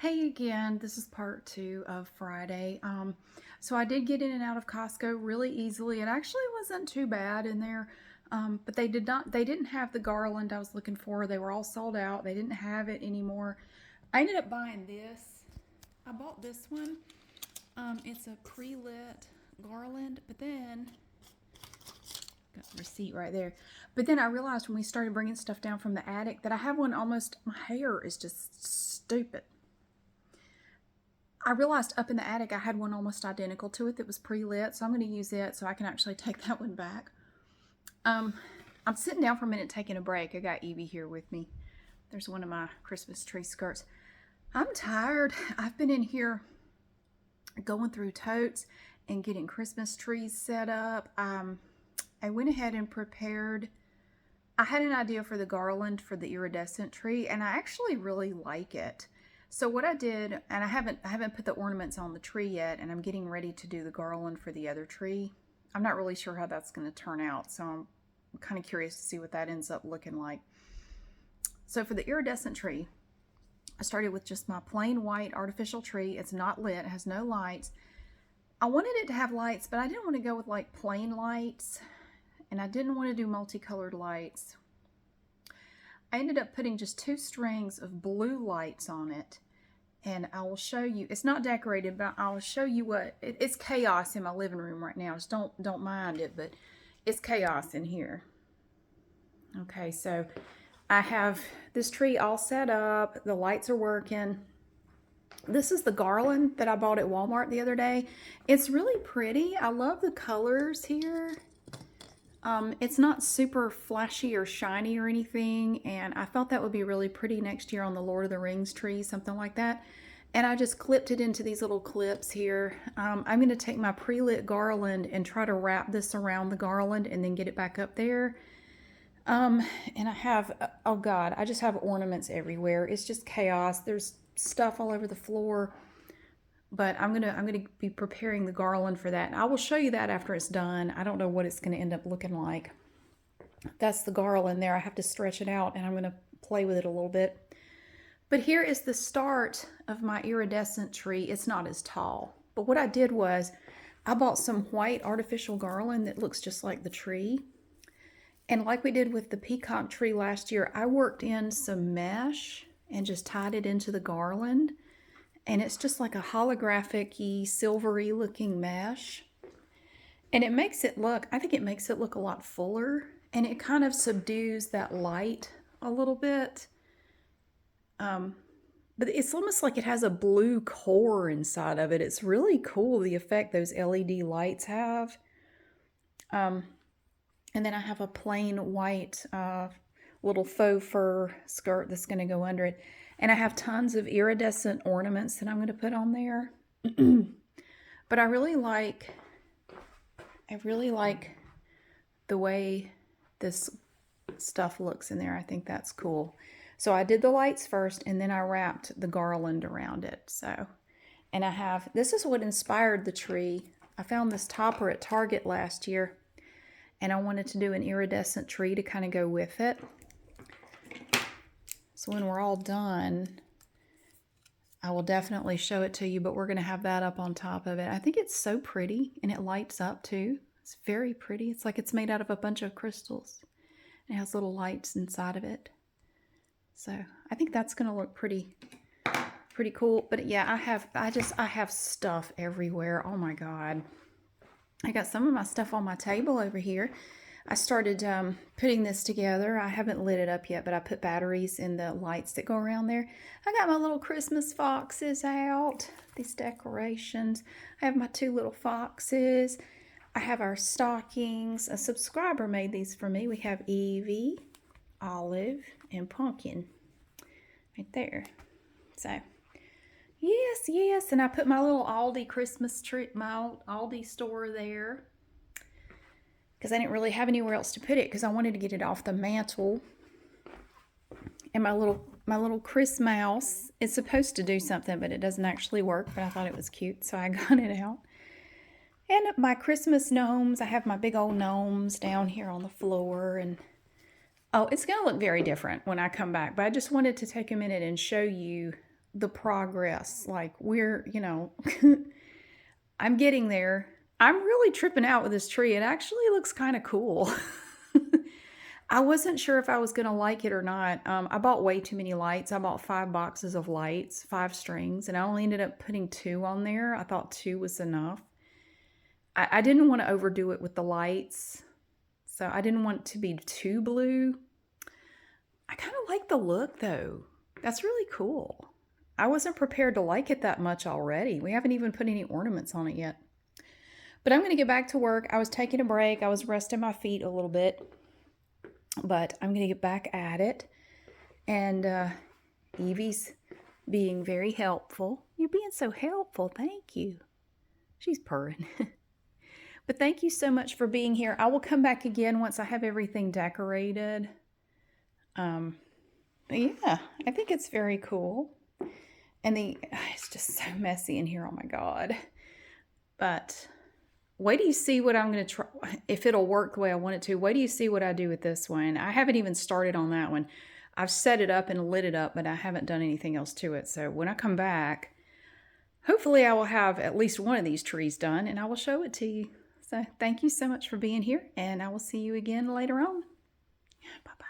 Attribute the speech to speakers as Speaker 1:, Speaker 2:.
Speaker 1: Hey again, this is part two of Friday. So I did get in and out of Costco really easily. It actually wasn't too bad in there, but they didn't have the garland I was looking for. They were all sold out. They didn't have it anymore. I ended up buying this. I bought this one. It's a pre-lit garland, but then got the receipt right there. But then I realized when we started bringing stuff down from the attic that I have one almost. My hair is just stupid. I realized up in the attic I had one almost identical to it that was pre-lit, so I'm going to use it so I can actually take that one back. I'm sitting down for a minute taking a break. I got Evie here with me. There's one of my Christmas tree skirts. I'm tired. I've been in here going through totes and getting Christmas trees set up. I went ahead and prepared. I had an idea for the garland for the iridescent tree, and I actually really like it. So what I did, and I haven't put the ornaments on the tree yet, and I'm getting ready to do the garland for the other tree. I'm not really sure how that's going to turn out, so I'm kind of curious to see what that ends up looking like. So for the iridescent tree, I started with just my plain white artificial tree. It's not lit, it has no lights. I wanted it to have lights, but I didn't want to go with like plain lights, and I didn't want to do multicolored lights. I ended up putting just 2 strings of blue lights on it, and I will show you. It's not decorated, but I will show you what it's chaos in my living room right now. Just don't mind it, but it's chaos in here. Okay, so I have this tree all set up. The lights are working. This is the garland that I bought at Walmart the other day. It's really pretty. I love the colors here. It's not super flashy or shiny or anything, and I thought that would be really pretty next year on the Lord of the Rings tree, something like that. And I just clipped it into these little clips here. I'm going to take my pre-lit garland and try to wrap this around the garland and then get it back up there. And I have, oh God, I just have ornaments everywhere. It's just chaos. There's stuff all over the floor. But I'm gonna be preparing the garland for that. And I will show you that after it's done. I don't know what it's gonna end up looking like. That's the garland there. I have to stretch it out, and I'm gonna play with it a little bit. But here is the start of my iridescent tree. It's not as tall. But what I did was I bought some white artificial garland that looks just like the tree. And like we did with the peacock tree last year, I worked in some mesh and just tied it into the garland. And it's just like a holographic-y, silvery looking mesh. And it makes it look, I think it makes it look a lot fuller, and it kind of subdues that light a little bit. But it's almost like it has a blue core inside of it. It's really cool, the effect those LED lights have. And then I have a plain white little faux fur skirt that's going to go under it. And I have tons of iridescent ornaments that I'm going to put on there. But I really like the way this stuff looks in there. I think that's cool. So I did the lights first, and then I wrapped the garland around it. So, and I have, this is what inspired the tree. I found this topper at Target last year, and I wanted to do an iridescent tree to kind of go with it. So when we're all done, I will definitely show it to you, but we're going to have that up on top of it. I think it's so pretty, and it lights up too. It's very pretty. It's like it's made out of a bunch of crystals. It has little lights inside of it. So I think that's going to look pretty cool. But yeah, I have stuff everywhere. Oh my God. I got some of my stuff on my table over here. I started putting this together. I haven't lit it up yet, but I put batteries in the lights that go around there. I got my little Christmas foxes out, these decorations. I have my 2 little foxes. I have our stockings. A subscriber made these for me. We have Evie, Olive, and Pumpkin right there. So, yes. And I put my little Aldi Christmas tree, my Aldi store there, because I didn't really have anywhere else to put it because I wanted to get it off the mantle. And my little Chris mouse is supposed to do something, but it doesn't actually work, but I thought it was cute, so I got it out. And my Christmas gnomes, I have my big old gnomes down here on the floor, and oh, it's going to look very different when I come back, but I just wanted to take a minute and show you the progress. Like we're, I'm getting there. I'm really tripping out with this tree. It actually looks kind of cool. I wasn't sure if I was going to like it or not. I bought way too many lights. I bought 5 boxes of lights, 5 strings, and I only ended up putting 2 on there. I thought 2 was enough. I didn't want to overdo it with the lights, so I didn't want it to be too blue. I kind of like the look though. That's really cool. I wasn't prepared to like it that much already. We haven't even put any ornaments on it yet. But I'm going to get back to work. I was taking a break. I was resting my feet a little bit. But I'm going to get back at it. And Evie's being very helpful. You're being so helpful. Thank you. She's purring. But thank you so much for being here. I will come back again once I have everything decorated. Yeah, I think it's very cool. And it's just so messy in here. Oh my God. But wait till you see what I'm going to try. If it'll work the way I want it to. Wait till you see what I do with this one. I haven't even started on that one. I've set it up and lit it up, but I haven't done anything else to it. So when I come back, hopefully I will have at least one of these trees done and I will show it to you. So thank you so much for being here, and I will see you again later on. Bye-bye.